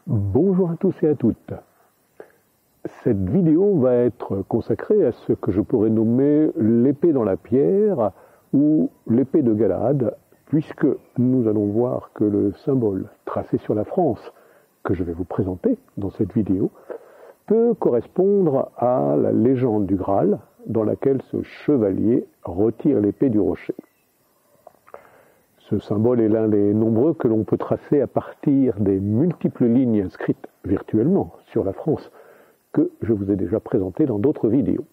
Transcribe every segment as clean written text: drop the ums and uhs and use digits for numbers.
Bonjour à tous et à toutes. Cette vidéo va être consacrée à ce que je pourrais nommer l'épée dans la pierre ou l'épée de Galahad, puisque nous allons voir que le symbole tracé sur la France que je vais vous présenter dans cette vidéo peut correspondre à la légende du Graal dans laquelle ce chevalier retire l'épée du rocher. Ce symbole est l'un des nombreux que l'on peut tracer à partir des multiples lignes inscrites virtuellement sur la France que je vous ai déjà présenté dans d'autres vidéos.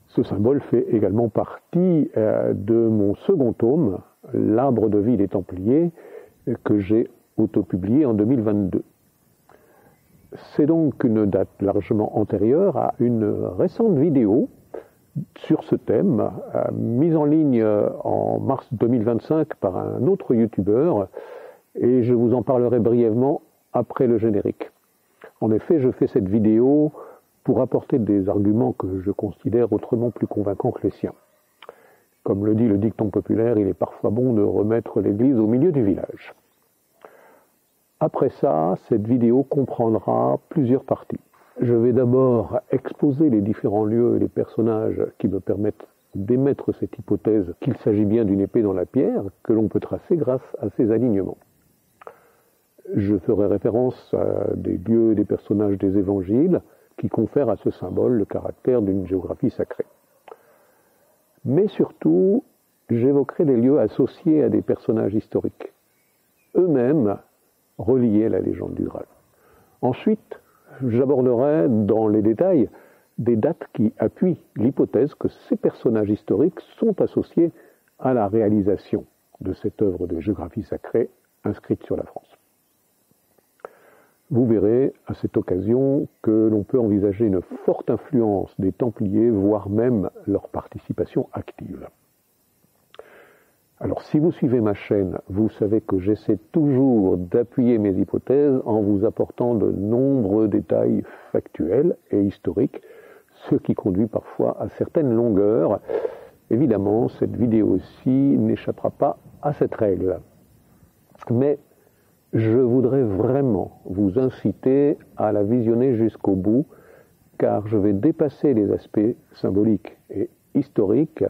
Ce symbole fait également partie de mon second tome, L'Arbre de vie des Templiers, que j'ai autopublié en 2022. C'est donc une date largement antérieure à une récente vidéo sur ce thème, mise en ligne en mars 2025 par un autre youtubeur, et je vous en parlerai brièvement après le générique. En effet, je fais cette vidéo pour apporter des arguments que je considère autrement plus convaincants que les siens. Comme le dit le dicton populaire, il est parfois bon de remettre l'église au milieu du village. Après ça, cette vidéo comprendra plusieurs parties. Je vais d'abord exposer les différents lieux et les personnages qui me permettent d'émettre cette hypothèse qu'il s'agit bien d'une épée dans la pierre que l'on peut tracer grâce à ces alignements. Je ferai référence à des lieux et des personnages des évangiles qui confèrent à ce symbole le caractère d'une géographie sacrée. Mais surtout, j'évoquerai des lieux associés à des personnages historiques, eux-mêmes reliés à la légende du Graal. Ensuite, j'aborderai dans les détails des dates qui appuient l'hypothèse que ces personnages historiques sont associés à la réalisation de cette œuvre de géographie sacrée inscrite sur la France. Vous verrez à cette occasion que l'on peut envisager une forte influence des Templiers, voire même leur participation active. Alors, si vous suivez ma chaîne, vous savez que j'essaie toujours d'appuyer mes hypothèses en vous apportant de nombreux détails factuels et historiques, ce qui conduit parfois à certaines longueurs. Évidemment, cette vidéo-ci n'échappera pas à cette règle. Mais je voudrais vraiment vous inciter à la visionner jusqu'au bout, car je vais dépasser les aspects symboliques et historiques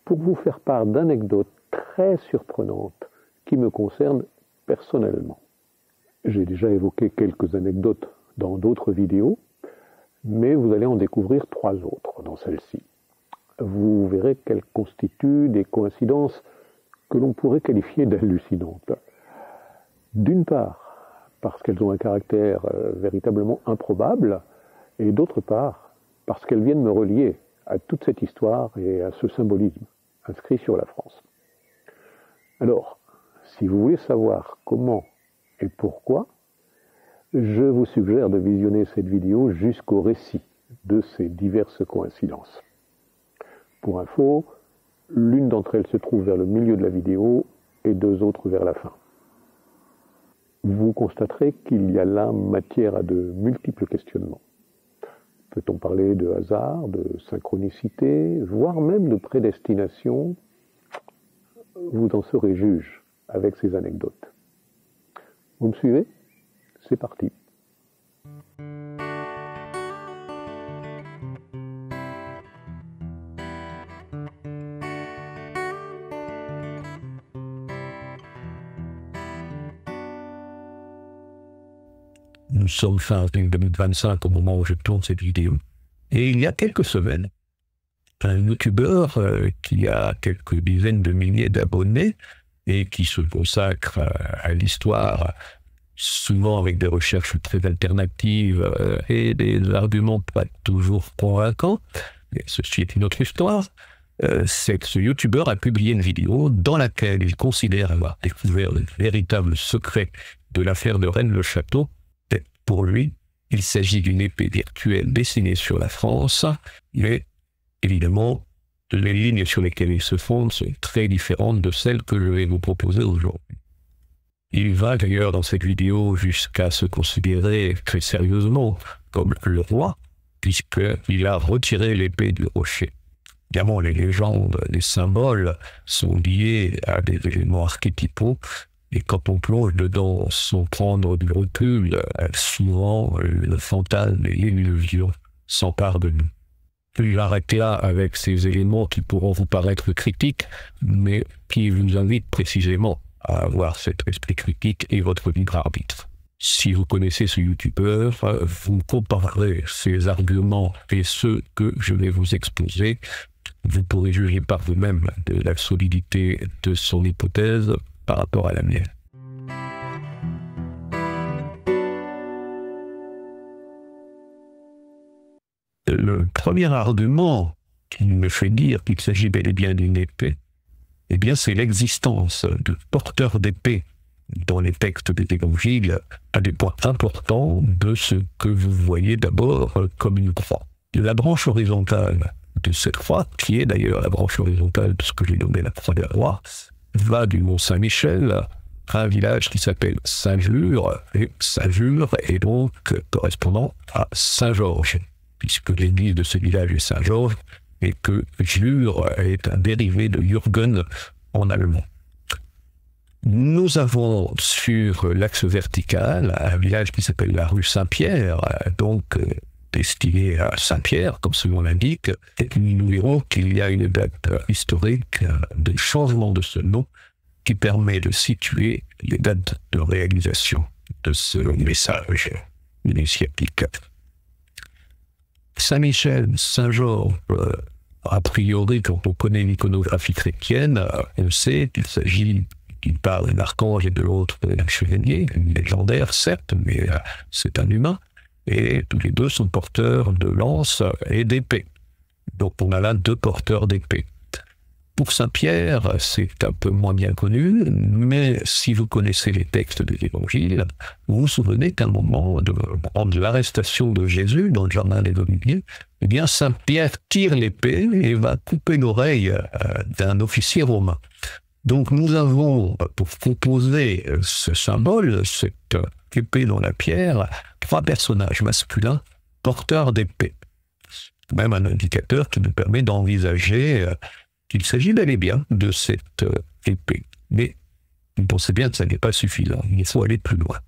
pour vous faire part d'anecdotes très surprenantes qui me concernent personnellement. J'ai déjà évoqué quelques anecdotes dans d'autres vidéos, mais vous allez en découvrir 3 autres dans celle-ci. Vous verrez qu'elles constituent des coïncidences que l'on pourrait qualifier d'hallucinantes. D'une part, parce qu'elles ont un caractère véritablement improbable, et d'autre part, parce qu'elles viennent me relier à toute cette histoire et à ce symbolisme inscrit sur la France. Alors, si vous voulez savoir comment et pourquoi, je vous suggère de visionner cette vidéo jusqu'au récit de ces diverses coïncidences. Pour info, l'une d'entre elles se trouve vers le milieu de la vidéo et 2 autres vers la fin. Vous constaterez qu'il y a là matière à de multiples questionnements. Peut-on parler de hasard, de synchronicité, voire même de prédestination? Vous en serez juge avec ces anecdotes. Vous me suivez? C'est parti. Nous sommes fin avril 2025 au moment où je tourne cette vidéo. Et il y a quelques semaines, un youtubeur qui a quelques dizaines de milliers d'abonnés et qui se consacre à l'histoire, souvent avec des recherches très alternatives et des arguments pas toujours convaincants, et ceci est une autre histoire, c'est que ce youtubeur a publié une vidéo dans laquelle il considère avoir découvert le véritable secret de l'affaire de Rennes-le-Château. Pour lui, il s'agit d'une épée virtuelle dessinée sur la France, mais évidemment, les lignes sur lesquelles il se fonde sont très différentes de celles que je vais vous proposer aujourd'hui. Il va d'ailleurs dans cette vidéo jusqu'à se considérer très sérieusement comme le roi, puisqu'il a retiré l'épée du rocher. Évidemment, les légendes, les symboles sont liés à des éléments archétypaux Et quand on plonge dedans sans prendre du recul, souvent le fantasme et l'illusion s'emparent de nous. Puis j'arrête là avec ces éléments qui pourront vous paraître critiques, mais qui vous invitent précisément à avoir cet esprit critique et votre libre arbitre. Si vous connaissez ce youtubeur, vous comparerez ses arguments et ceux que je vais vous exposer. Vous pourrez juger par vous-même de la solidité de son hypothèse par rapport à la mienne. Le premier argument qui me fait dire qu'il s'agit bel et bien d'une épée, eh bien, c'est l'existence de porteurs d'épée dans les textes des évangiles à des points importants de ce que vous voyez d'abord comme une croix. La branche horizontale de cette croix, qui est d'ailleurs la branche horizontale de ce que j'ai nommé la croix des rois, va du mont Saint-Michel à un village qui s'appelle Saint-Jure, et Saint-Jure est donc correspondant à Saint-Georges, puisque l'église de ce village est Saint-Georges, et que Jure est un dérivé de Jürgen en allemand. Nous avons sur l'axe vertical un village qui s'appelle la rue Saint-Pierre, donc destiné à Saint-Pierre, comme son nom l'indique, et nous verrons qu'il y a une date historique de changement de ce nom qui permet de situer les dates de réalisation de ce message initiatique. Saint-Michel, Saint-Georges, a priori, quand on connaît l'iconographie chrétienne, on sait qu'il s'agit d'une part d'un archange et de l'autre d'un chevalier, légendaire certes, mais c'est un humain, et tous les deux sont porteurs de lances et d'épées. Donc on a là deux porteurs d'épées. Pour Saint-Pierre, c'est un peu moins bien connu, mais si vous connaissez les textes des évangiles, vous vous souvenez qu'à un moment de l'arrestation de Jésus dans le jardin des Oliviers, eh bien Saint-Pierre tire l'épée et va couper l'oreille d'un officier romain. Donc nous avons, pour composer ce symbole, cette épée dans la pierre, trois personnages masculins porteurs d'épée. Même un indicateur qui nous permet d'envisager qu'il s'agit bel et bien de cette épée. Mais vous pensez bien que ça n'est pas suffisant, il faut aller plus loin.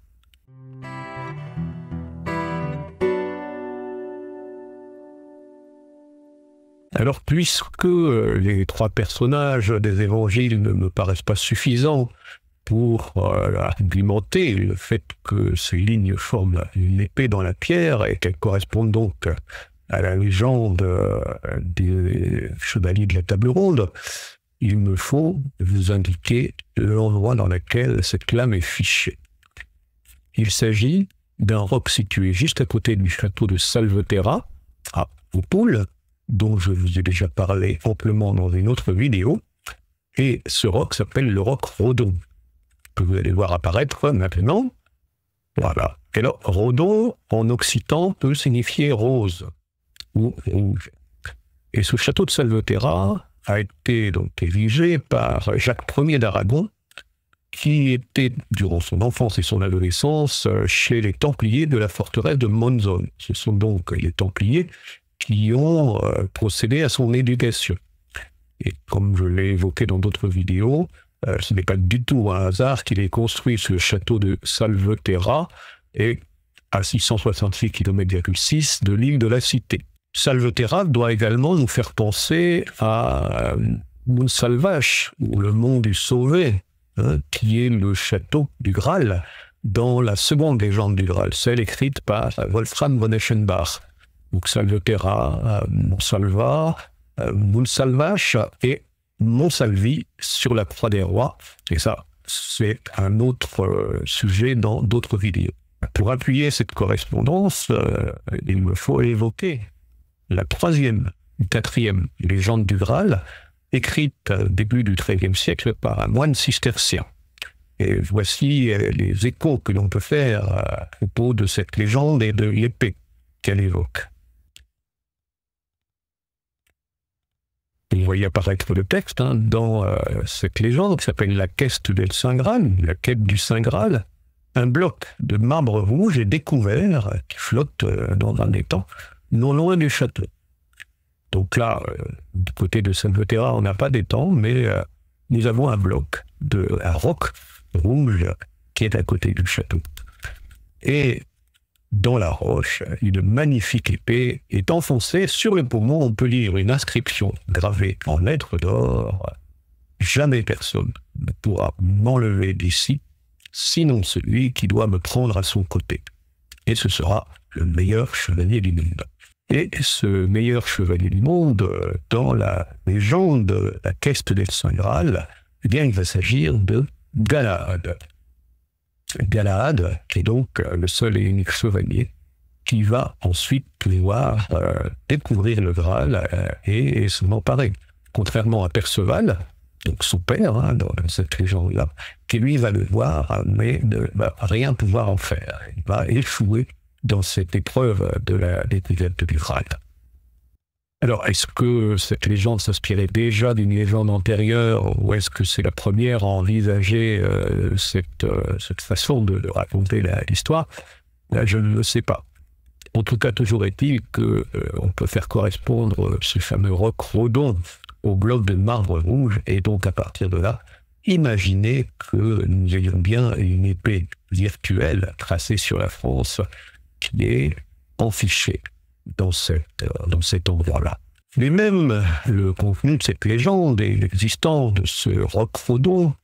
Alors, puisque les trois personnages des évangiles ne me paraissent pas suffisants pour argumenter le fait que ces lignes forment une épée dans la pierre et qu'elles correspondent donc à la légende des chevaliers de la table ronde, il me faut vous indiquer l'endroit dans lequel cette lame est fichée. Il s'agit d'un roc situé juste à côté du château de Salveterra, à Opole, dont je vous ai déjà parlé amplement dans une autre vidéo, et ce roc s'appelle le roc Rhodon, que vous allez voir apparaître maintenant. Voilà. Et alors, Rhodon, en occitan, peut signifier rose ou rouge. Et ce château de Salveterra a été donc érigé par Jacques Ier d'Aragon, qui était, durant son enfance et son adolescence, chez les Templiers de la forteresse de Monzon. Ce sont donc les Templiers qui ont procédé à son éducation. Et comme je l'ai évoqué dans d'autres vidéos, ce n'est pas du tout un hasard qu'il ait construit ce château de Salveterra et à 666,6 km de l'île de la Cité. Salveterra doit également nous faire penser à Montsalvache, ou le mont du Sauvé, qui est le château du Graal, dans la seconde légende du Graal, celle écrite par Wolfram von Eschenbach. Donc Salveterra, Montsalva, Montsalvache et Montsalvi sur la croix des rois. Et ça, c'est un autre sujet dans d'autres vidéos. Pour appuyer cette correspondance, il me faut évoquer la troisième, quatrième légende du Graal, écrite au début du XIIIe siècle par un moine cistercien. Et voici les échos que l'on peut faire à propos de cette légende et de l'épée qu'elle évoque. Vous voyez apparaître le texte dans cette légende qui s'appelle la quête del Saint Graal, la quête du Saint Graal. Un bloc de marbre rouge est découvert qui flotte dans un étang non loin du château. Donc là, du côté de Salveterra, on n'a pas d'étang, mais nous avons un bloc, un roc rouge qui est à côté du château. Et dans la roche, une magnifique épée est enfoncée. Sur le poumon, on peut lire une inscription gravée en lettres d'or. Jamais personne ne pourra m'enlever d'ici, sinon celui qui doit me prendre à son côté. Et ce sera le meilleur chevalier du monde. Et ce meilleur chevalier du monde, dans la légende, la quête des Saints Graal, eh bien, il va s'agir de Galahad. Galahad, qui est donc le seul et unique chevalier qui va ensuite pouvoir découvrir le Graal et s'en emparer. Contrairement à Perceval, donc son père, dans cette légende-là, qui lui va le voir, mais ne va rien pouvoir en faire. Il va échouer dans cette épreuve de la découverte du Graal. Alors, est-ce que cette légende s'inspirait déjà d'une légende antérieure, ou est-ce que c'est la première à envisager cette façon de raconter l'histoire? Là, je ne le sais pas. En tout cas, toujours est-il qu'on peut faire correspondre ce fameux roc Rhodon au bloc de marbre rouge, et donc à partir de là, imaginez que nous ayons bien une épée virtuelle tracée sur la France qui est enfichée dans cet endroit-là. Mais même le contenu de cette légende et l'existence de ce roc Rhodon,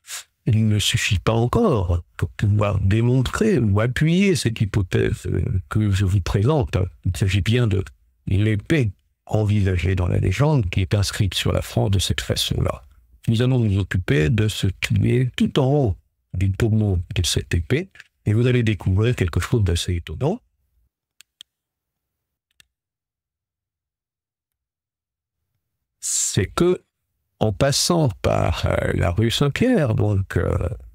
il ne suffit pas encore pour pouvoir démontrer ou appuyer cette hypothèse que je vous présente. Il s'agit bien de l'épée envisagée dans la légende qui est inscrite sur la France de cette façon-là. Nous allons nous occuper de ce qui est tout en haut du poumon de cette épée, et vous allez découvrir quelque chose d'assez étonnant. C'est que, en passant par la rue Saint-Pierre, donc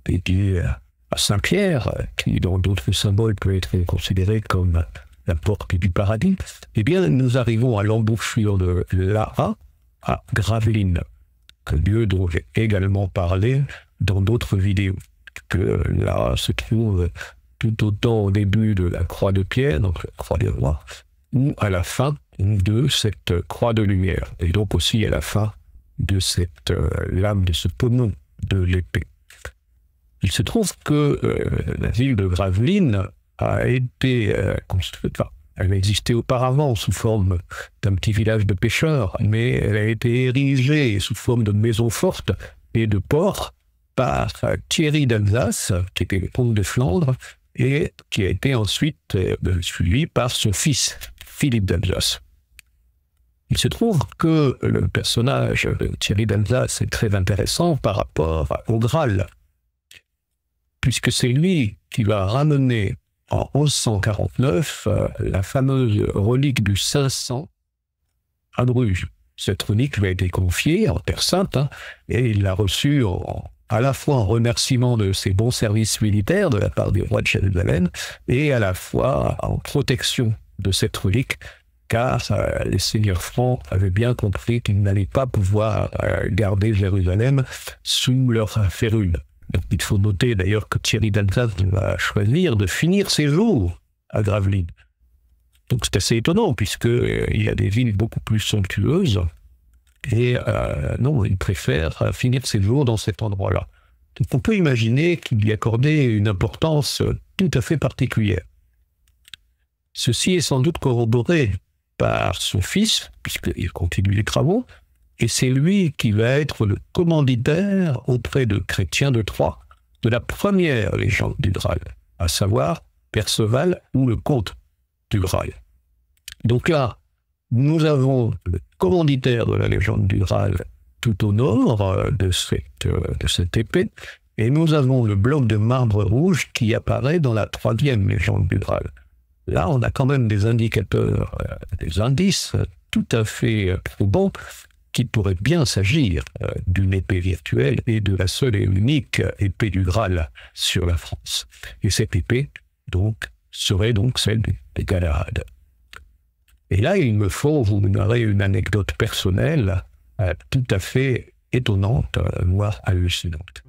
dédiée à Saint-Pierre, qui dans d'autres symboles peut être considéré comme la porte du paradis, eh bien nous arrivons à l'embouchure de Lara à Gravelines, un lieu dont j'ai également parlé dans d'autres vidéos, que là se trouve tout autant au début de la croix de pierre, donc la croix des rois, ou à la fin de cette croix de lumière, et donc aussi à la fin de cette lame, de ce poumon de l'épée. Il se trouve que la ville de Gravelines a été construite, enfin, elle existait auparavant sous forme d'un petit village de pêcheurs, mais elle a été érigée sous forme de maison forte et de port par Thierry d'Alsace, qui était le comte de Flandre, et qui a été ensuite suivi par son fils, Philippe d'Alsace. Il se trouve que le personnage de Thierry d'Alsace est très intéressant par rapport au Graal, puisque c'est lui qui va ramener en 1149 la fameuse relique du 500 à Bruges. Cette relique lui a été confiée en Terre Sainte, et il l'a reçue à la fois en remerciement de ses bons services militaires de la part du roi de Jérusalem, et à la fois en protection de cette relique, car les seigneurs francs avaient bien compris qu'ils n'allaient pas pouvoir garder Jérusalem sous leur férule. Donc, il faut noter d'ailleurs que Thierry d'Alsace va choisir de finir ses jours à Gravelines. Donc c'est assez étonnant, puisqu'il y a des villes beaucoup plus somptueuses, et non, il préfère finir ses jours dans cet endroit-là. Donc on peut imaginer qu'il y accordait une importance tout à fait particulière. Ceci est sans doute corroboré par son fils, puisqu'il continue les travaux, et c'est lui qui va être le commanditaire auprès de Chrétien de Troyes de la première légende du Graal, à savoir Perceval ou le comte du Graal. Donc là, nous avons le commanditaire de la légende du Graal tout au nord de cette épée, et nous avons le bloc de marbre rouge qui apparaît dans la troisième légende du Graal. Là, on a quand même des indicateurs, des indices tout à fait probants qu'il pourrait bien s'agir d'une épée virtuelle et de la seule et unique épée du Graal sur la France. Et cette épée, donc, serait donc celle de Galahad. Et là, il me faut vous narrer une anecdote personnelle tout à fait étonnante, voire hallucinante.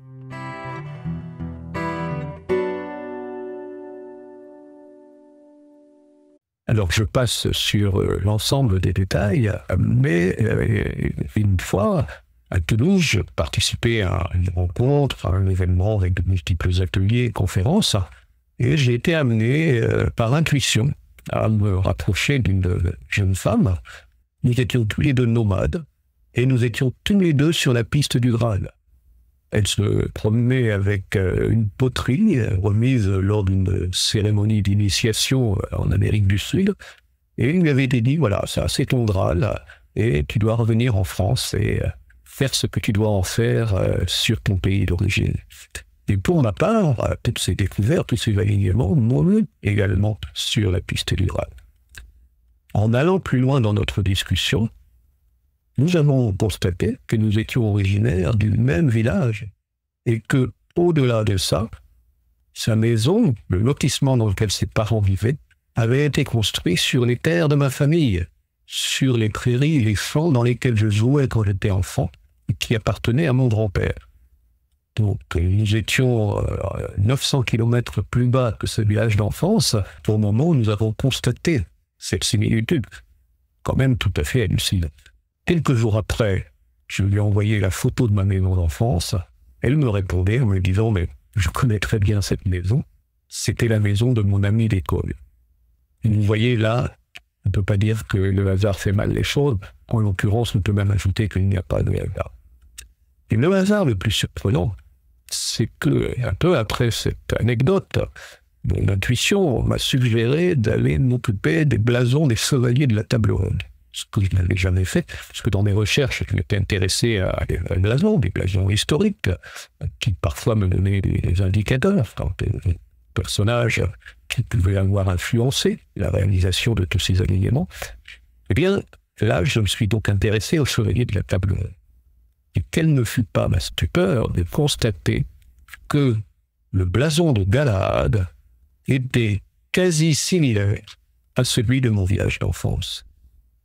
Alors, je passe sur l'ensemble des détails, mais une fois, À Toulouse, je participais à une rencontre, à un événement avec de multiples ateliers et conférences, et j'ai été amené par intuition à me rapprocher d'une jeune femme. Nous étions tous les deux nomades, et nous étions tous les deux sur la piste du Graal. Elle se promenait avec une poterie remise lors d'une cérémonie d'initiation en Amérique du Sud, et il lui avait été dit, voilà, ça c'est ton Graal, et tu dois revenir en France et faire ce que tu dois en faire sur ton pays d'origine. Et pour ma part, toutes ces découvertes, tous ces alignements m'ont également sur la piste du Graal. En allant plus loin dans notre discussion, nous avons constaté que nous étions originaires du même village et que, au-delà de ça, sa maison, le lotissement dans lequel ses parents vivaient, avait été construit sur les terres de ma famille, sur les prairies et les champs dans lesquels je jouais quand j'étais enfant et qui appartenaient à mon grand-père. Donc, nous étions 900 kilomètres plus bas que ce village d'enfance au moment où nous avons constaté cette similitude, quand même tout à fait hallucinante. Quelques jours après, je lui ai envoyé la photo de ma maison d'enfance. Elle me répondait en me disant « Mais je connais très bien cette maison. C'était la maison de mon ami d'école. » Vous voyez là, on ne peut pas dire que le hasard fait mal les choses. En l'occurrence, on peut même ajouter qu'il n'y a pas de hasard. Et le hasard le plus surprenant, c'est que, un peu après cette anecdote, mon intuition m'a suggéré d'aller m'occuper des blasons des chevaliers de la table ronde. Ce que je n'avais jamais fait, parce que dans mes recherches, je m'étais intéressé à des blasons historiques, qui parfois me donnaient des indicateurs quant aux personnages qui pouvaient avoir influencé la réalisation de tous ces alignements. Eh bien, là, je me suis donc intéressé aux chevaliers de la table ronde. Et quelle ne fut pas ma stupeur de constater que le blason de Galahad était quasi similaire à celui de mon village d'enfance.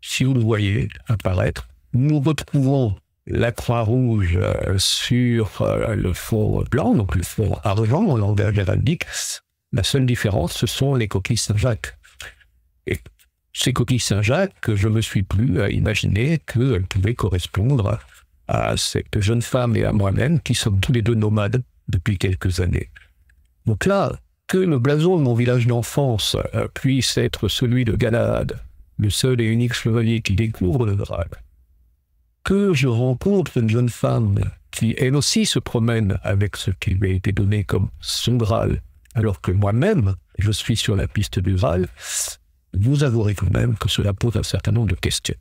Si vous le voyez apparaître, nous retrouvons la croix rouge sur le fond blanc, donc le fond argent en langage héraldique. La seule différence, ce sont les coquilles Saint-Jacques. Et ces coquilles Saint-Jacques, je me suis plu à imaginer qu'elles pouvaient correspondre à cette jeune femme et à moi-même qui sommes tous les deux nomades depuis quelques années. Donc là, que le blason de mon village d'enfance puisse être celui de Galahad, le seul et unique chevalier qui découvre le Graal, que je rencontre une jeune femme qui, elle aussi, se promène avec ce qui lui a été donné comme son Graal, alors que moi-même, je suis sur la piste du Graal, vous avouerez quand même que cela pose un certain nombre de questions.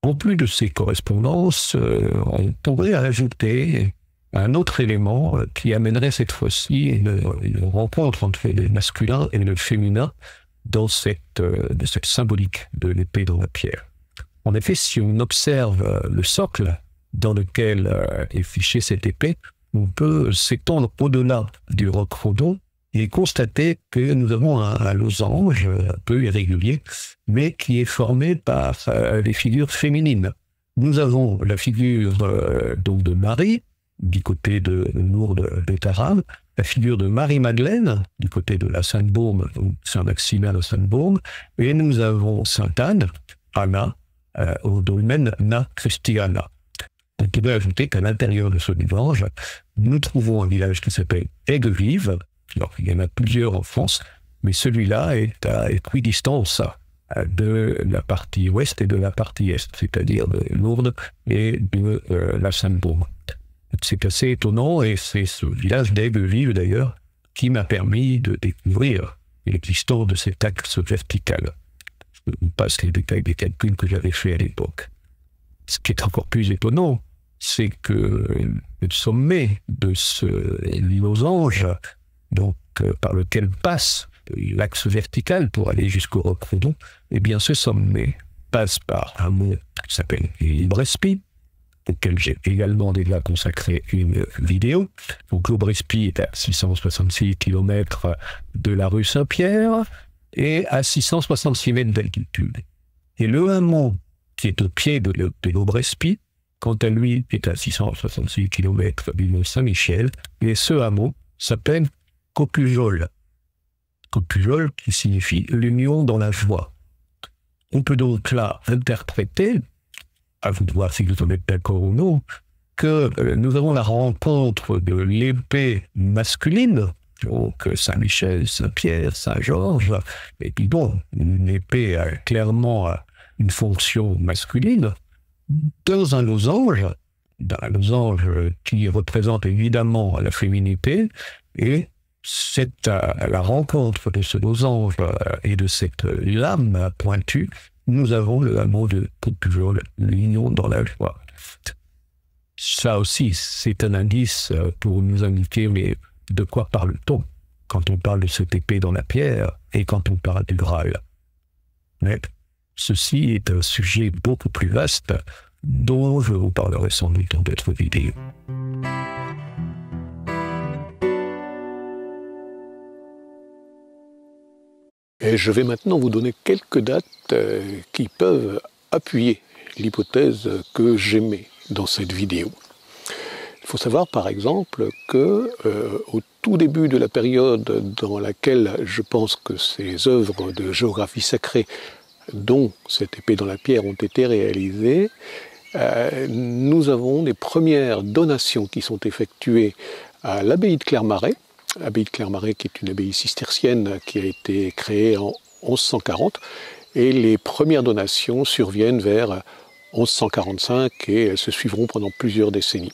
En plus de ces correspondances, on pourrait ajouter un autre élément qui amènerait cette fois-ci une rencontre entre le masculin et le féminin dans cette symbolique de l'épée dans la pierre. En effet, si on observe le socle dans lequel est fichée cette épée, on peut s'étendre au-delà du roc-rhodon et constater que nous avons un losange un peu irrégulier, mais qui est formé par les figures féminines. Nous avons la figure donc de Marie, du côté de Lourdes d'Étarab, la figure de Marie-Madeleine, du côté de la Sainte-Baume, Saint-Maximin de Sainte-Baume, et nous avons Sainte-Anne, Anna, au dolmen Na Christiana. On peut ajouter qu'à l'intérieur de ce losange, nous trouvons un village qui s'appelle Aigues-Vives. Alors, il y en a plusieurs en France, mais celui-là est à équidistance de la partie ouest et de la partie est, c'est-à-dire de Lourdes et de la Sainte-Baume. C'est assez étonnant, et c'est ce village d'Aigues-Vives, d'ailleurs, qui m'a permis de découvrir l'existence de cet axe vertical. Je vous passe les détails des calculs que j'avais faits à l'époque. Ce qui est encore plus étonnant, c'est que le sommet de ce losange, donc par lequel passe l'axe vertical pour aller jusqu'au roc-rhodon, eh bien ce sommet passe par un mont qui s'appelle l'Aubrespi, auquel j'ai également déjà consacré une vidéo. Donc l'Aubrespi est à 666 km de la rue Saint-Pierre et à 666 mètres d'altitude. Et le hameau qui est au pied de l'Aubrespi, quant à lui, est à 666 km du mont Saint-Michel, et ce hameau s'appelle Copujol. Côte Pujol, qui signifie l'union dans la joie. On peut donc là interpréter, à vous de voir si vous en êtes d'accord ou non, que nous avons la rencontre de l'épée masculine, donc Saint-Michel, Saint-Pierre, Saint-Georges, et puis bon, une épée a clairement une fonction masculine, dans un losange qui représente évidemment la féminité, et c'est à la rencontre de ce losange et de cette lame pointue, nous avons le hameau de Côte Pujol, l'union dans la joie. Ça aussi, c'est un indice pour nous indiquer, mais de quoi parle-t-on quand on parle de cette épée dans la pierre et quand on parle du Graal? Mais ceci est un sujet beaucoup plus vaste dont je vous parlerai sans doute dans d'autres vidéos. Et je vais maintenant vous donner quelques dates qui peuvent appuyer l'hypothèse que j'émets dans cette vidéo. Il faut savoir par exemple que au tout début de la période dans laquelle je pense que ces œuvres de géographie sacrée, dont cette épée dans la pierre, ont été réalisées, nous avons des premières donations qui sont effectuées à l'abbaye de Clermarais. L'abbaye de Clermarais qui est une abbaye cistercienne qui a été créée en 1140, et les premières donations surviennent vers 1145 et elles se suivront pendant plusieurs décennies.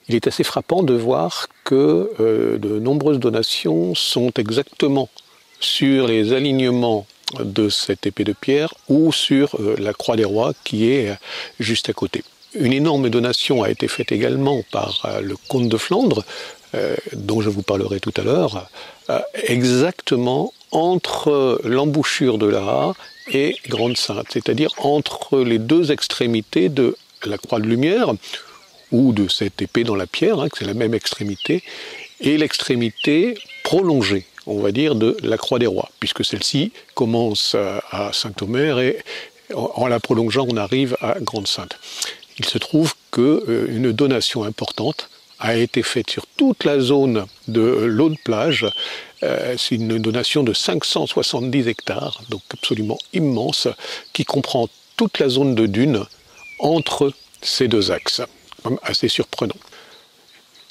Il est assez frappant de voir que de nombreuses donations sont exactement sur les alignements de cette épée de pierre ou sur la croix des rois qui est juste à côté. Une énorme donation a été faite également par le comte de Flandre, dont je vous parlerai tout à l'heure, exactement entre l'embouchure de l'Aa et Grande-Sainte, c'est-à-dire entre les deux extrémités de la croix de lumière, ou de cette épée dans la pierre, c'est la même extrémité, et l'extrémité prolongée, on va dire, de la croix des rois, puisque celle-ci commence à Saint-Omer et en la prolongeant, on arrive à Grande-Sainte. Il se trouve qu'une donation importante a été faite sur toute la zone de l'eau de plage. C'est une donation de 570 hectares, donc absolument immense, qui comprend toute la zone de dunes entre ces deux axes. Assez surprenant.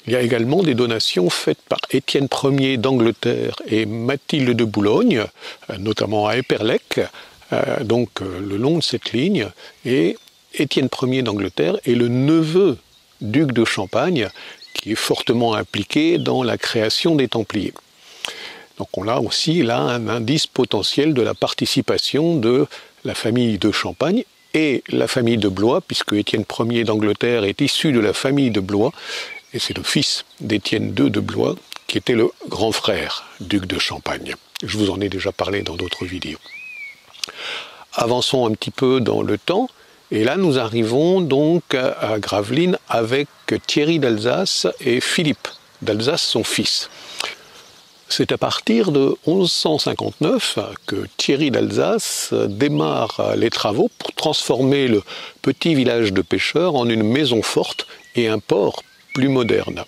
Il y a également des donations faites par Étienne Ier d'Angleterre et Mathilde de Boulogne, notamment à Éperlec, donc le long de cette ligne, et Étienne Ier d'Angleterre est le neveu duc de Champagne, qui est fortement impliqué dans la création des Templiers. Donc on a aussi là un indice potentiel de la participation de la famille de Champagne et la famille de Blois, puisque Étienne Ier d'Angleterre est issu de la famille de Blois, et c'est le fils d'Étienne II de Blois, qui était le grand frère duc de Champagne. Je vous en ai déjà parlé dans d'autres vidéos. Avançons un petit peu dans le temps, et là nous arrivons donc à Gravelines avec Thierry d'Alsace et Philippe d'Alsace, son fils. C'est à partir de 1159 que Thierry d'Alsace démarre les travaux pour transformer le petit village de pêcheurs en une maison forte et un port plus moderne.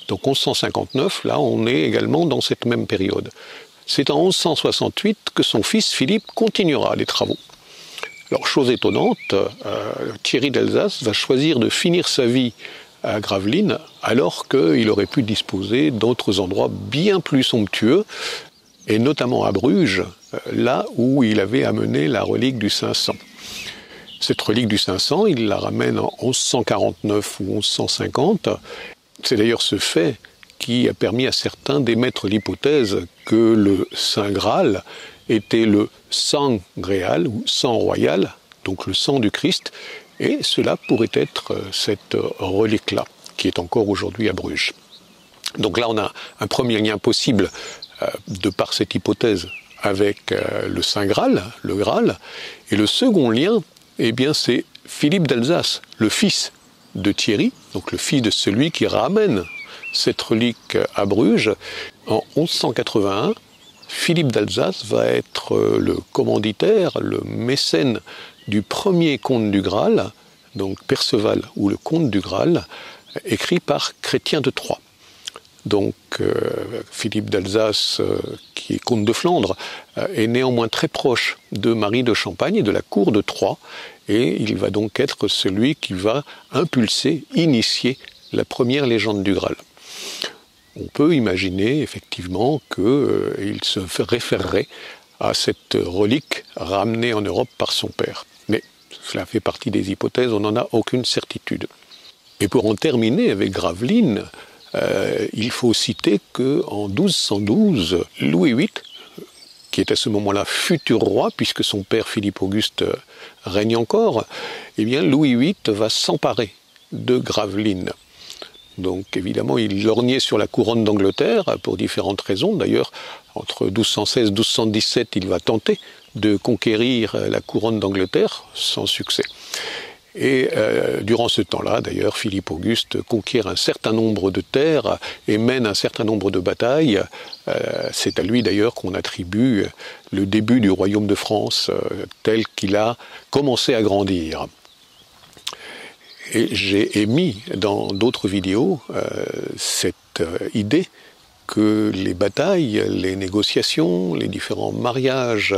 Donc 1159, là on est également dans cette même période. C'est en 1168 que son fils Philippe continuera les travaux. Alors chose étonnante, Thierry d'Alsace va choisir de finir sa vie à Gravelines, alors qu'il aurait pu disposer d'autres endroits bien plus somptueux, et notamment à Bruges, là où il avait amené la relique du 500. Cette relique du 500, il la ramène en 1149 ou 1150. C'est d'ailleurs ce fait qui a permis à certains d'émettre l'hypothèse que le Saint Graal était le sang gréal ou sang royal, donc le sang du Christ, et cela pourrait être cette relique-là, qui est encore aujourd'hui à Bruges. Donc là, on a un premier lien possible, de par cette hypothèse, avec le Saint Graal, le Graal. Et le second lien, eh bien, c'est Philippe d'Alsace, le fils de Thierry, donc le fils de celui qui ramène cette relique à Bruges. En 1181, Philippe d'Alsace va être le commanditaire, le mécène du premier conte du Graal, donc Perceval ou le conte du Graal, écrit par Chrétien de Troyes. Donc Philippe d'Alsace, qui est comte de Flandre, est néanmoins très proche de Marie de Champagne et de la cour de Troyes, et il va donc être celui qui va impulser, initier la première légende du Graal. On peut imaginer effectivement qu'il se référerait à cette relique ramenée en Europe par son père. Mais cela fait partie des hypothèses, on n'en a aucune certitude. Et pour en terminer avec Gravelines, il faut citer qu'en 1212, Louis VIII, qui est à ce moment-là futur roi, puisque son père Philippe Auguste règne encore, eh bien Louis VIII va s'emparer de Gravelines. Donc évidemment, il lorgnait sur la couronne d'Angleterre pour différentes raisons. D'ailleurs, entre 1216 et 1217, il va tenter de conquérir la couronne d'Angleterre sans succès. Et durant ce temps-là, d'ailleurs, Philippe Auguste conquiert un certain nombre de terres et mène un certain nombre de batailles. C'est à lui d'ailleurs qu'on attribue le début du royaume de France tel qu'il a commencé à grandir. Et j'ai émis dans d'autres vidéos cette idée que les batailles, les négociations, les différents mariages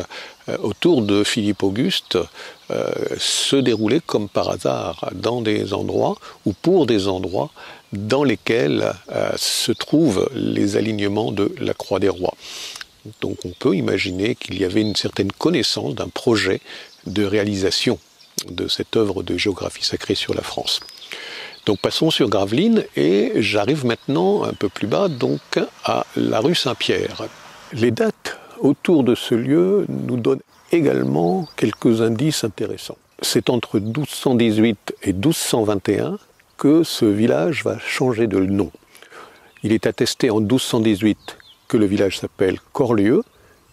autour de Philippe Auguste se déroulaient comme par hasard dans des endroits ou pour des endroits dans lesquels se trouvent les alignements de la Croix des Rois. Donc on peut imaginer qu'il y avait une certaine connaissance d'un projet de réalisation de cette œuvre de géographie sacrée sur la France. Donc passons sur Gravelines et j'arrive maintenant un peu plus bas donc à la rue Saint-Pierre. Les dates autour de ce lieu nous donnent également quelques indices intéressants. C'est entre 1218 et 1221 que ce village va changer de nom. Il est attesté en 1218 que le village s'appelle Corlieu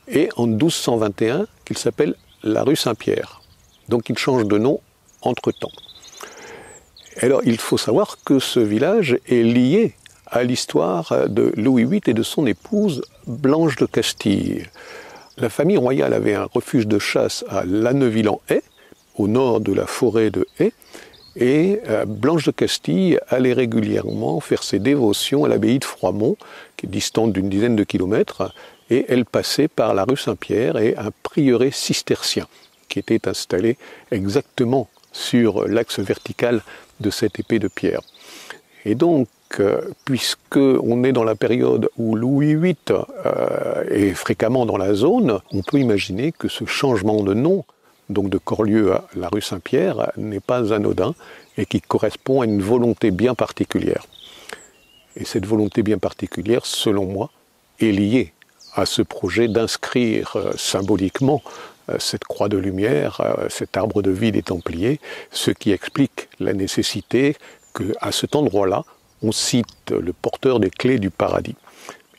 et en 1221 qu'il s'appelle la rue Saint-Pierre. Donc il change de nom entre-temps. Alors il faut savoir que ce village est lié à l'histoire de Louis VIII et de son épouse Blanche de Castille. La famille royale avait un refuge de chasse à Lanneuville-en-Haye, au nord de la forêt de Haye, et Blanche de Castille allait régulièrement faire ses dévotions à l'abbaye de Froidmont, qui est distante d'une dizaine de kilomètres, et elle passait par la rue Saint-Pierre et un prieuré cistercien, qui était installé exactement sur l'axe vertical de cette épée de pierre. Et donc, puisqu'on est dans la période où Louis VIII est fréquemment dans la zone, on peut imaginer que ce changement de nom, donc de Corlieu à la rue Saint-Pierre, n'est pas anodin et qui correspond à une volonté bien particulière. Et cette volonté bien particulière, selon moi, est liée à ce projet d'inscrire symboliquement cette croix de lumière, cet arbre de vie des Templiers, ce qui explique la nécessité qu'à cet endroit-là, on cite le porteur des clés du paradis.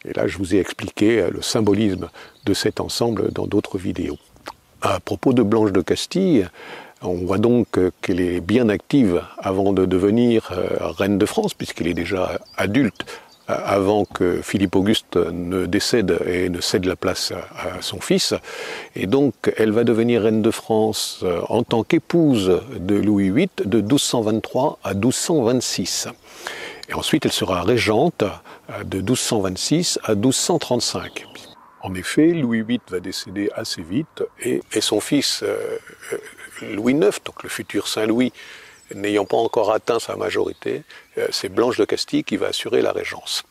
Et là, je vous ai expliqué le symbolisme de cet ensemble dans d'autres vidéos. À propos de Blanche de Castille, on voit donc qu'elle est bien active avant de devenir reine de France, puisqu'elle est déjà adulte, avant que Philippe Auguste ne décède et ne cède la place à son fils. Et donc, elle va devenir reine de France en tant qu'épouse de Louis VIII de 1223 à 1226. Et ensuite, elle sera régente de 1226 à 1235. En effet, Louis VIII va décéder assez vite et son fils Louis IX, donc le futur Saint-Louis, n'ayant pas encore atteint sa majorité, c'est Blanche de Castille qui va assurer la régence.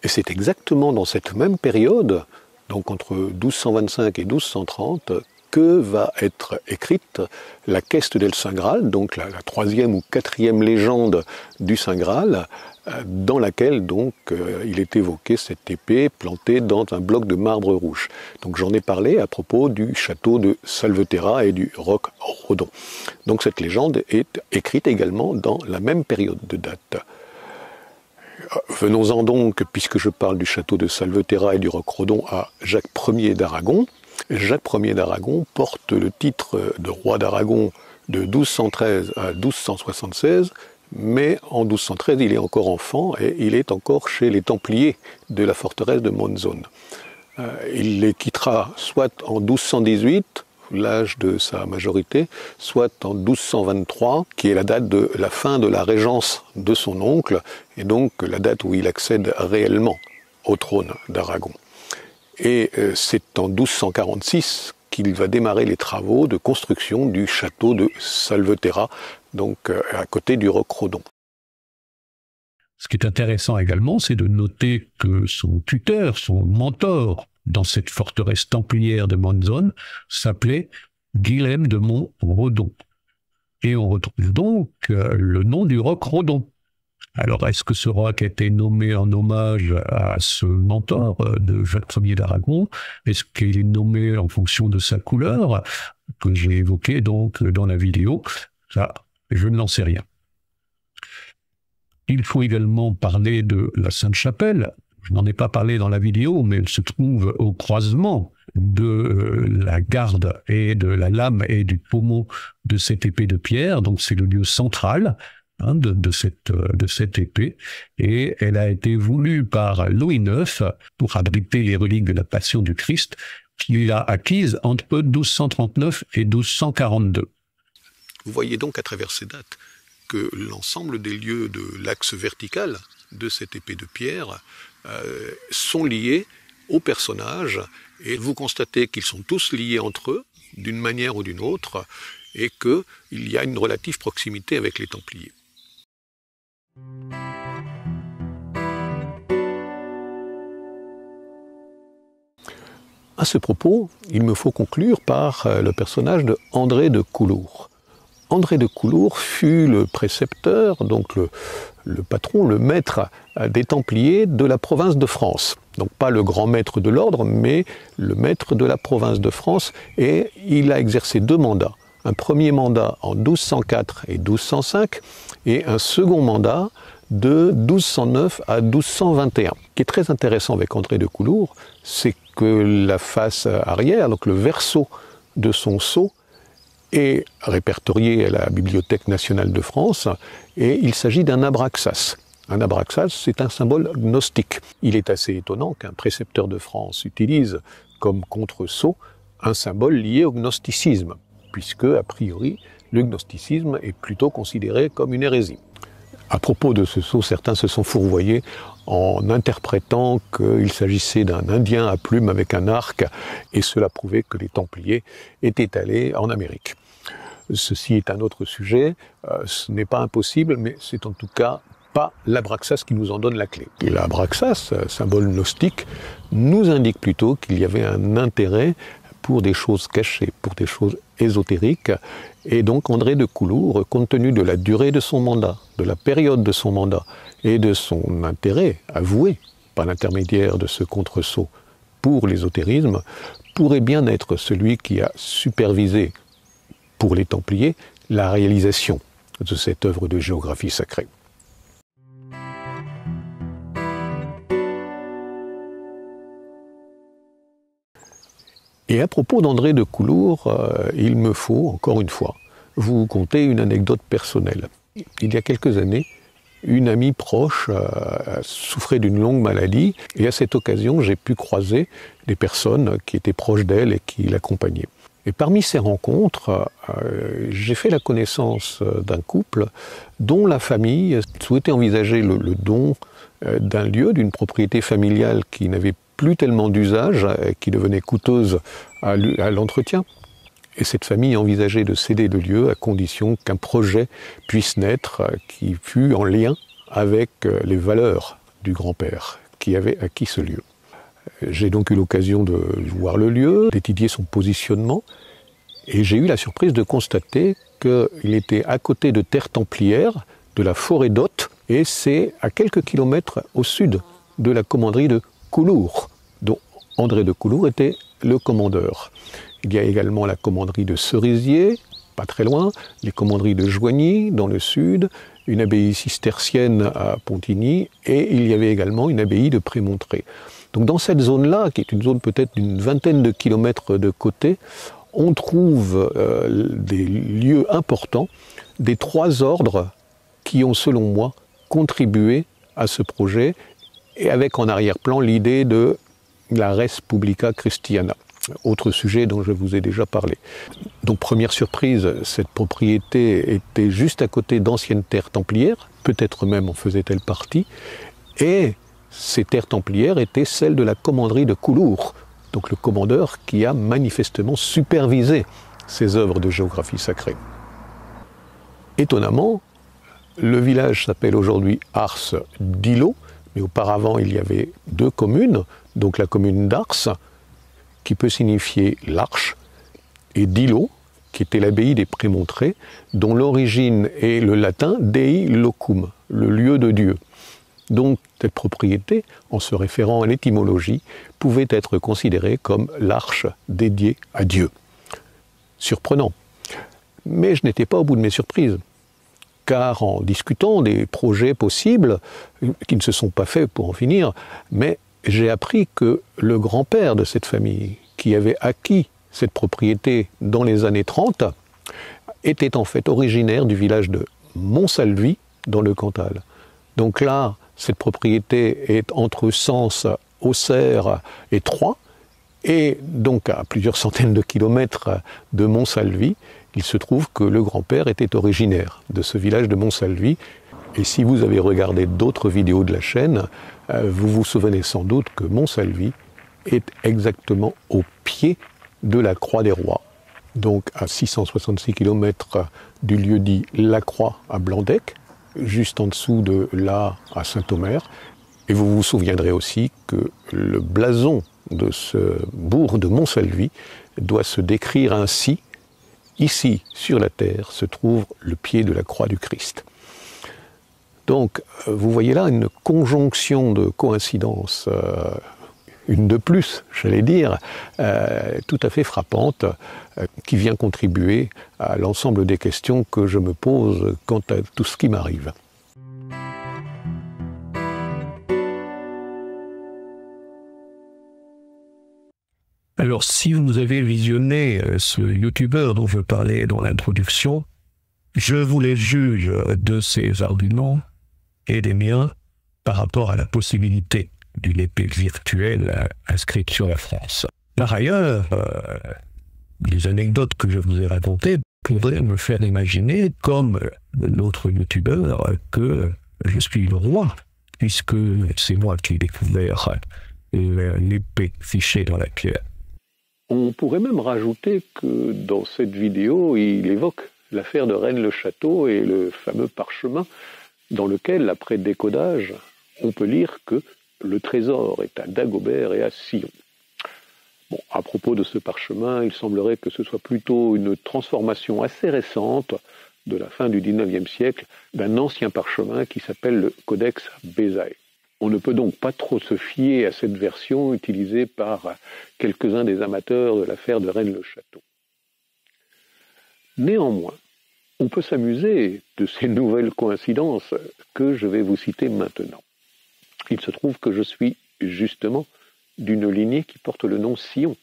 Et c'est exactement dans cette même période, donc entre 1225 et 1230, que va être écrite la Queste del Saint Graal, donc la troisième ou quatrième légende du Saint Graal, dans laquelle donc il est évoqué cette épée plantée dans un bloc de marbre rouge. Donc j'en ai parlé à propos du château de Salveterra et du roc Rodon. Donc cette légende est écrite également dans la même période de date. Venons-en donc, puisque je parle du château de Salveterra et du roc Rodon, à Jacques Ier d'Aragon. Jacques Ier d'Aragon porte le titre de roi d'Aragon de 1213 à 1276, mais en 1213, il est encore enfant et il est encore chez les Templiers de la forteresse de Monzón. Il les quittera soit en 1218, l'âge de sa majorité, soit en 1223, qui est la date de la fin de la régence de son oncle, et donc la date où il accède réellement au trône d'Aragon. Et c'est en 1246 qu'il va démarrer les travaux de construction du château de Salveterra, donc à côté du roc Rodon. Ce qui est intéressant également, c'est de noter que son tuteur, son mentor dans cette forteresse templière de Monzon, s'appelait Guilhem de Montredon. Et on retrouve donc le nom du roc Rodon. Alors, est-ce que ce roc a été nommé en hommage à ce mentor de Jacques Ier d'Aragon? Est-ce qu'il est nommé en fonction de sa couleur, que j'ai évoqué donc dans la vidéo? Ça, je n'en sais rien. Il faut également parler de la Sainte-Chapelle. Je n'en ai pas parlé dans la vidéo, mais elle se trouve au croisement de la garde et de la lame et du pommeau de cette épée de pierre. Donc c'est le lieu central de cette épée, et elle a été voulue par Louis IX pour abriter les reliques de la Passion du Christ, qu'il a acquise entre 1239 et 1242. Vous voyez donc à travers ces dates que l'ensemble des lieux de l'axe vertical de cette épée de pierre sont liés aux personnages, et vous constatez qu'ils sont tous liés entre eux, d'une manière ou d'une autre, et qu'il y a une relative proximité avec les Templiers. À ce propos, il me faut conclure par le personnage de André de Coulour. André de Coulour fut le précepteur, donc le patron, le maître des Templiers de la province de France. Donc pas le grand maître de l'ordre, mais le maître de la province de France, et il a exercé 2 mandats. Un premier mandat en 1204 et 1205, et un second mandat de 1209 à 1221. Ce qui est très intéressant avec André de Coulour, c'est que la face arrière, donc le verso de son sceau, est répertorié à la Bibliothèque nationale de France, et il s'agit d'un abraxas. Un abraxas, c'est un symbole gnostique. Il est assez étonnant qu'un précepteur de France utilise comme contre-sceau un symbole lié au gnosticisme, puisque, a priori, le gnosticisme est plutôt considéré comme une hérésie. À propos de ce sceau, certains se sont fourvoyés en interprétant qu'il s'agissait d'un Indien à plumes avec un arc, et cela prouvait que les Templiers étaient allés en Amérique. Ceci est un autre sujet, ce n'est pas impossible, mais c'est en tout cas pas l'Abraxas qui nous en donne la clé. L'Abraxas, symbole gnostique, nous indique plutôt qu'il y avait un intérêt pour des choses cachées, pour des choses ésotériques, et donc André de Coulour, compte tenu de la durée de son mandat, de la période de son mandat, et de son intérêt avoué par l'intermédiaire de ce contre-sceau pour l'ésotérisme, pourrait bien être celui qui a supervisé pour les Templiers la réalisation de cette œuvre de géographie sacrée. Et à propos d'André de Coulour, il me faut, encore une fois, vous conter une anecdote personnelle. Il y a quelques années, une amie proche souffrait d'une longue maladie, et à cette occasion, j'ai pu croiser des personnes qui étaient proches d'elle et qui l'accompagnaient. Et parmi ces rencontres, j'ai fait la connaissance d'un couple dont la famille souhaitait envisager le don d'un lieu, d'une propriété familiale qui n'avait plus tellement d'usage, qui devenait coûteuse à l'entretien. Et cette famille envisageait de céder le lieu à condition qu'un projet puisse naître qui fût en lien avec les valeurs du grand-père qui avait acquis ce lieu. J'ai donc eu l'occasion de voir le lieu, d'étudier son positionnement, et j'ai eu la surprise de constater qu'il était à côté de terre templière, de la forêt d'Hôte, et c'est à quelques kilomètres au sud de la commanderie de Coulour, dont André de Coulour était le commandeur. Il y a également la commanderie de Cerisier, pas très loin, les commanderies de Joigny, dans le sud, une abbaye cistercienne à Pontigny, et il y avait également une abbaye de Prémontré. Donc dans cette zone-là, qui est une zone peut-être d'une vingtaine de kilomètres de côté, on trouve des lieux importants, des 3 ordres qui ont, selon moi, contribué à ce projet, et avec en arrière-plan l'idée de la res publica Christiana. autre sujet dont je vous ai déjà parlé. Donc première surprise, cette propriété était juste à côté d'anciennes terres templières, peut-être même en faisait-elle partie, et ces terres templières étaient celles de la commanderie de Coulour, donc le commandeur qui a manifestement supervisé ces œuvres de géographie sacrée. Étonnamment, le village s'appelle aujourd'hui Ars d'Ilo, mais auparavant il y avait deux communes, donc la commune d'Ars, qui peut signifier l'arche, et d'Ilo, qui était l'abbaye des Prémontrés, dont l'origine est le latin Dei Locum, le lieu de Dieu. Donc cette propriété, en se référant à l'étymologie, pouvait être considérée comme l'arche dédiée à Dieu. Surprenant. Mais je n'étais pas au bout de mes surprises, car en discutant des projets possibles, qui ne se sont pas faits pour en finir, mais j'ai appris que le grand-père de cette famille, qui avait acquis cette propriété dans les années 30, était en fait originaire du village de Montsalvi, dans le Cantal. Donc là, cette propriété est entre Sens, Auxerre et Troyes, et donc à plusieurs centaines de kilomètres de Montsalvi, il se trouve que le grand-père était originaire de ce village de Montsalvi. Et si vous avez regardé d'autres vidéos de la chaîne, vous vous souvenez sans doute que Montsalvi est exactement au pied de la Croix des Rois, donc à 666 km du lieu-dit La Croix à Blandec, juste en dessous de là à Saint-Omer. Et vous vous souviendrez aussi que le blason de ce bourg de Montsalvi doit se décrire ainsi. Ici, sur la terre, se trouve le pied de la croix du Christ. Donc, vous voyez là une conjonction de coïncidences, une de plus, j'allais dire, tout à fait frappante, qui vient contribuer à l'ensemble des questions que je me pose quant à tout ce qui m'arrive. Alors, si vous avez visionné ce youtubeur dont je parlais dans l'introduction, je vous les juge de ses arguments et des miens par rapport à la possibilité d'une épée virtuelle inscrite sur la France. Par ailleurs, les anecdotes que je vous ai racontées pourraient me faire imaginer, comme l'autre youtubeur, que je suis le roi, puisque c'est moi qui ai découvert l'épée fichée dans la pierre. On pourrait même rajouter que dans cette vidéo, il évoque l'affaire de Rennes-le-Château et le fameux parchemin dans lequel, après décodage, on peut lire que le trésor est à Dagobert et à Sion. Bon, à propos de ce parchemin, il semblerait que ce soit plutôt une transformation assez récente de la fin du XIXe siècle d'un ancien parchemin qui s'appelle le Codex Bezae. On ne peut donc pas trop se fier à cette version utilisée par quelques-uns des amateurs de l'affaire de Rennes-le-Château. Néanmoins, on peut s'amuser de ces nouvelles coïncidences que je vais vous citer maintenant. Il se trouve que je suis justement d'une lignée qui porte le nom Sion.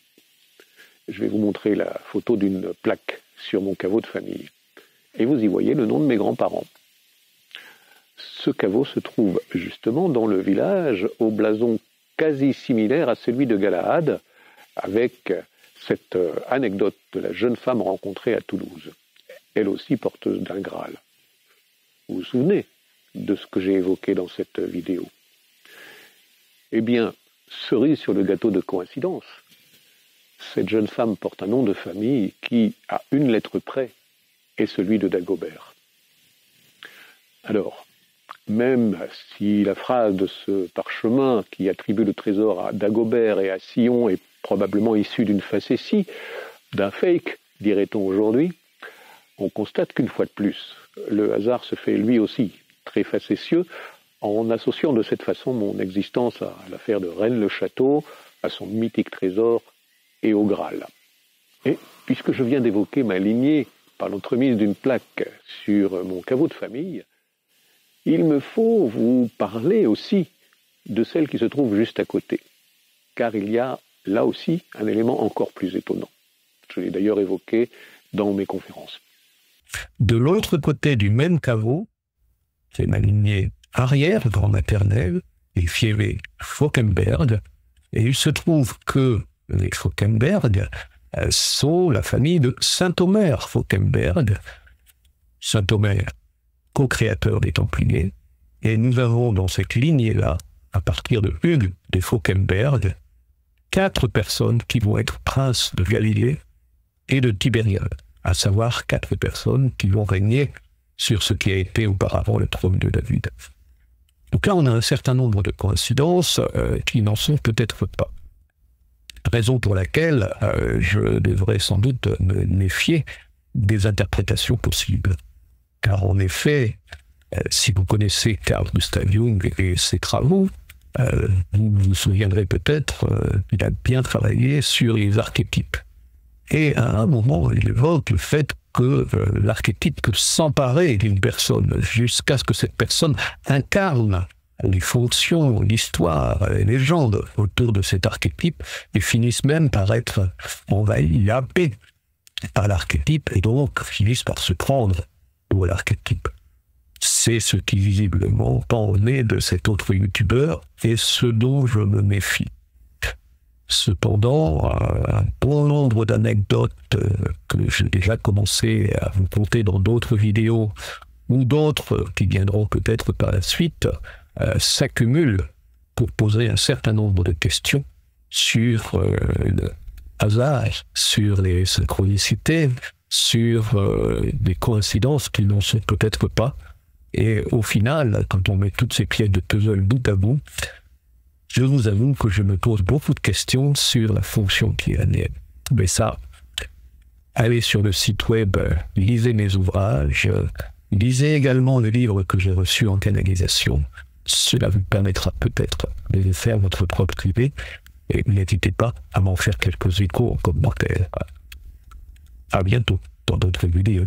Je vais vous montrer la photo d'une plaque sur mon caveau de famille. Et vous y voyez le nom de mes grands-parents. Ce caveau se trouve justement dans le village au blason quasi similaire à celui de Galahad, avec cette anecdote de la jeune femme rencontrée à Toulouse, elle aussi porteuse d'un Graal. Vous vous souvenez de ce que j'ai évoqué dans cette vidéo? Eh bien, cerise sur le gâteau de coïncidence, cette jeune femme porte un nom de famille qui, à une lettre près, est celui de Dagobert. Alors, même si la phrase de ce parchemin qui attribue le trésor à Dagobert et à Sion est probablement issue d'une facétie, d'un fake, dirait-on aujourd'hui, on constate qu'une fois de plus, le hasard se fait lui aussi très facétieux en associant de cette façon mon existence à l'affaire de Rennes-le-Château, à son mythique trésor et au Graal. Et puisque je viens d'évoquer ma lignée par l'entremise d'une plaque sur mon caveau de famille, il me faut vous parler aussi de celle qui se trouve juste à côté, car il y a là aussi un élément encore plus étonnant. Je l'ai d'ailleurs évoqué dans mes conférences. De l'autre côté du même caveau, c'est ma lignée arrière-grand-maternelle, et Fievé Fauquemberg, et il se trouve que les Fauquemberg, sont la famille de Saint-Omer Fauquemberg. Saint-Omer, co-créateur des Templiers. Et nous avons dans cette lignée-là, à partir de Hugues des Fauquemberg, 4 personnes qui vont être princes de Galilée et de Tibériade, à savoir 4 personnes qui vont régner sur ce qui a été auparavant le trône de David. Donc là, on a un certain nombre de coïncidences qui n'en sont peut-être pas. Raison pour laquelle je devrais sans doute me méfier des interprétations possibles. Car en effet, si vous connaissez Carl Gustav Jung et ses travaux, vous vous souviendrez peut-être qu'il a bien travaillé sur les archétypes. Et à un moment, il évoque le fait que l'archétype peut s'emparer d'une personne jusqu'à ce que cette personne incarne les fonctions, l'histoire, les légendes autour de cet archétype et finissent même par être envahis, happés par l'archétype et donc finissent par se prendre pour l'archétype. C'est ce qui visiblement pend au nez de cet autre youtubeur et ce dont je me méfie. Cependant, un bon nombre d'anecdotes que j'ai déjà commencé à vous conter dans d'autres vidéos ou d'autres qui viendront peut-être par la suite s'accumulent pour poser un certain nombre de questions sur le hasard, sur les synchronicités, sur des coïncidences qui n'en sont peut-être pas. Et au final, quand on met toutes ces pièces de puzzle bout à bout, je vous avoue que je me pose beaucoup de questions sur la fonction qui est la mienne. Mais ça, allez sur le site web, lisez mes ouvrages, lisez également le livre que j'ai reçu en canalisation. Cela vous permettra peut-être de faire votre propre idée et n'hésitez pas à m'en faire quelques échos en commentaire. À bientôt dans d'autres vidéos.